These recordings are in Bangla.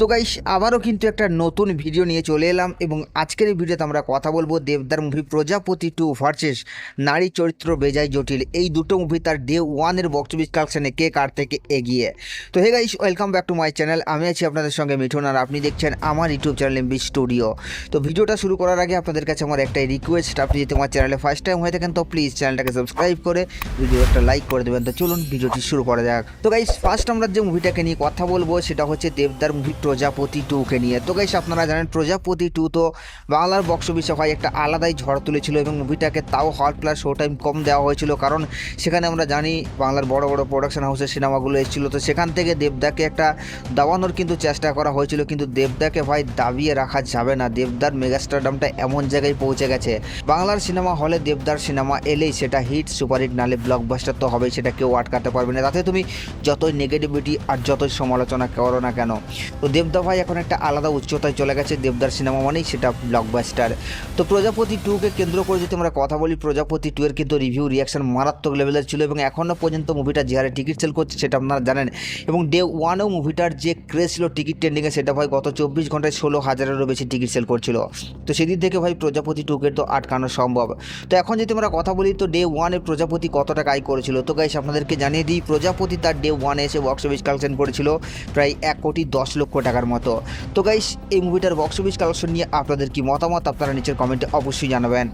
তো গাইস আবারও কিন্তু একটা নতুন ভিডিও নিয়ে চলে এলাম এবং আজকের এই ভিডিওতে আমরা কথা বলবো দেবদার মুভি প্রজাপতি 2 ভার্সেস নারী চরিত্র বেজায় জটিল। এই দুটো মুভি তার ডে ওয়ানের বক্স অফিস কালেকশনে কে কার থেকে এগিয়ে। তো hey guys, welcome back to my channel. আমি আছি আপনাদের সঙ্গে মিঠুন আর আপনি দেখছেন আমার ইউটিউব চ্যানেল এমবি স্টুডিও। তো ভিডিওটা শুরু করার আগে আপনাদের কাছে আমার একটাই রিকোয়েস্ট, আপনি যদি আমার চ্যানেলে ফার্স্ট টাইম হয়ে থাকেন তো প্লিজ চ্যানেলটাকে সাবস্ক্রাইব করে ভিডিও একটা লাইক করে দেবেন। তো চলুন ভিডিওটি শুরু করা যাক। তো গাইস ফার্স্ট আমরা যে মুভিটাকে নিয়ে কথা বলবো সেটা হচ্ছে দেবদার মুভি প্রজাপতি 2কে নিয়ে। তো গাইস আপনারা জানেন প্রজাপতি 2 তো বাংলার বক্স অফিসে হয় একটা আলাদাই ঝড় তুলেছিল এবং মুভিটাকে তাও হল প্লাস শো টাইম কম দেওয়া হয়েছিল, কারণ সেখানে আমরা জানি বাংলার বড় বড় প্রোডাকশন হাউসের সিনেমাগুলো এসেছিলো। তো সেখান থেকে দেবদাকে একটা দাবানোর কিন্তু চেষ্টা করা হয়েছিল, কিন্তু দেবদাকে ভাই দাবিয়ে রাখা যাবে না। দেবদার মেগাস্টারডামটা এমন জায়গায় পৌঁছে গেছে, বাংলার সিনেমা হলে দেবদার সিনেমা এলেই সেটা হিট সুপারহিট নালে ব্লকবাস্টার তো হবেই, সেটা কেউ আটকাতে পারবে না। তাতে তুমি যতই নেগেটিভিটি আর যতই সমালোচনা করো না কেন, তো দেবদা ভাই এখন একটা আলাদা উচ্চতায় চলে গেছে। দেবদার সিনেমা মানেই সেটা ব্লকবাস্টার। তো প্রজাপতি 2কে কেন্দ্র করে যদি আমরা কথা বলি, প্রজাপতি 2 এর কিন্তু রিভিউ রিয়াকশন মারাত্মক লেভেলের ছিল এবং এখনও পর্যন্ত মুভিটা যে হারে টিকিট সেল করছে সেটা আপনারা জানেন। এবং ডে ওয়ানেও মুভিটার যে ক্রেজ ছিল টিকিট ট্রেন্ডিংয়ে, সেটা ভাই গত 24 ঘন্টায় 16,000-এরও বেশি টিকিট সেল করছিল। তো সেদিন থেকে ভাই প্রজাপতি 2কে তো আটকানো সম্ভব। তো এখন যদি আমরা কথা বলি তো ডে ওয়ানে প্রজাপতি কত টাকা আয় করেছিল, তো গাইস আপনাদেরকে জানিয়ে দিই প্রজাপতি তার ডে ওয়ানে এসে বক্স অফিস কালেকশন করেছিল প্রায় 1,10,00,000 টাকার মতো। তো গাইস এই মুভিটার বক্স অফিস কালেকশন নিয়ে আপনাদের কি মতামত আপনারা নিচের কমেন্টে অবশ্যই জানাবেন।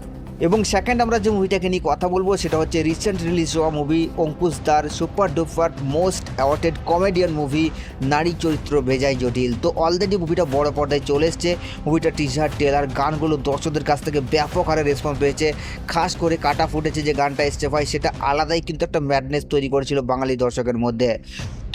এবং সেকেন্ড আমরা যে মুভিটাকে নিয়ে কথা বলবো সেটা হচ্ছে রিসেন্ট রিলিজ হওয়া মুভি অঙ্কুশদার super duper most awarded comedian movie নারী চরিত্র বেজায় জটিল। তো অলরেডি মুভিটা বড় পর্দায় চলে এসছে। মুভিটা টিজার ট্রেলার গানগুলো দর্শকদের কাছ থেকে ব্যাপক হারে রেসপন্স পেয়েছে। খাস করে কাটা ফুটেছে যে গানটা এসছে ভাই, সেটা আলাদাই কিন্তু একটা ম্যাডনেস তৈরি করেছিল বাঙালি দর্শকের মধ্যে।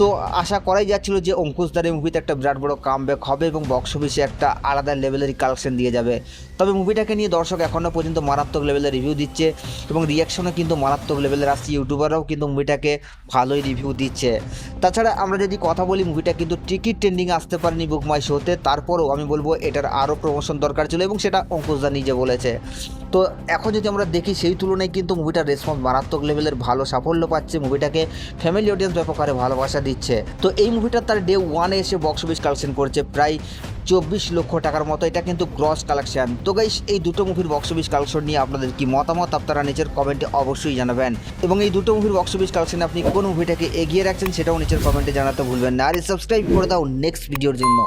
তো আশা করাই যাচ্ছিল যে অঙ্কুশদার এই মুভিতে একটা বিরাট বড় কামব্যাক হবে এবং বক্স অফিসে একটা আলাদা লেভেলের কালেকশন দিয়ে যাবে। তবে মুভিটাকে নিয়ে দর্শক এখনও পর্যন্ত মারাত্মক লেভেলের রিভিউ দিচ্ছে এবং রিয়াকশনও কিন্তু মারাত্মক লেভেলের আসছে। ইউটিউবাররাও কিন্তু মুভিটাকে ভালোই রিভিউ দিচ্ছে। তাছাড়া আমরা যদি কথা বলি, মুভিটা কিন্তু টিকিট ট্রেন্ডিংয়ে আসতে পারেনি বুক মাই শোতে, তারপরেও আমি বলবো এটার আরও প্রমোশন দরকার ছিল এবং সেটা অঙ্কুশদা নিজে বলেছে। তো এখন যদি আমরা দেখি সেই তুলনায় কিন্তু মুভিটার রেসপন্স মারাত্মক লেভেলের ভালো সাফল্য পাচ্ছে, মুভিটাকে ফ্যামিলি অডিয়েন্স ব্যাপক হারে ভালোবাসা দিচ্ছে। তো এই মুভিটা তার ডে ওয়ানে এসে বক্স অফিস কালেকশন করছে প্রায় 24 লক্ষ টাকার মতো, এটা কিন্তু গ্রস কালেকশন। তো গাইস এই দুটো মুভির বক্স অফিস কালেকশন নিয়ে আপনাদের কি মতামত আপনারা নিচের কমেন্টে অবশ্যই জানাবেন। এবং এই দুটো মুভির বক্স অফিস কালেকশনে আপনি কোন মুভিটাকে এগিয়ে রাখছেন সেটাও নিচের কমেন্টে জানাতে ভুলবেন না। আর সাবস্ক্রাইব করে দাও নেক্সট ভিডিওর জন্য।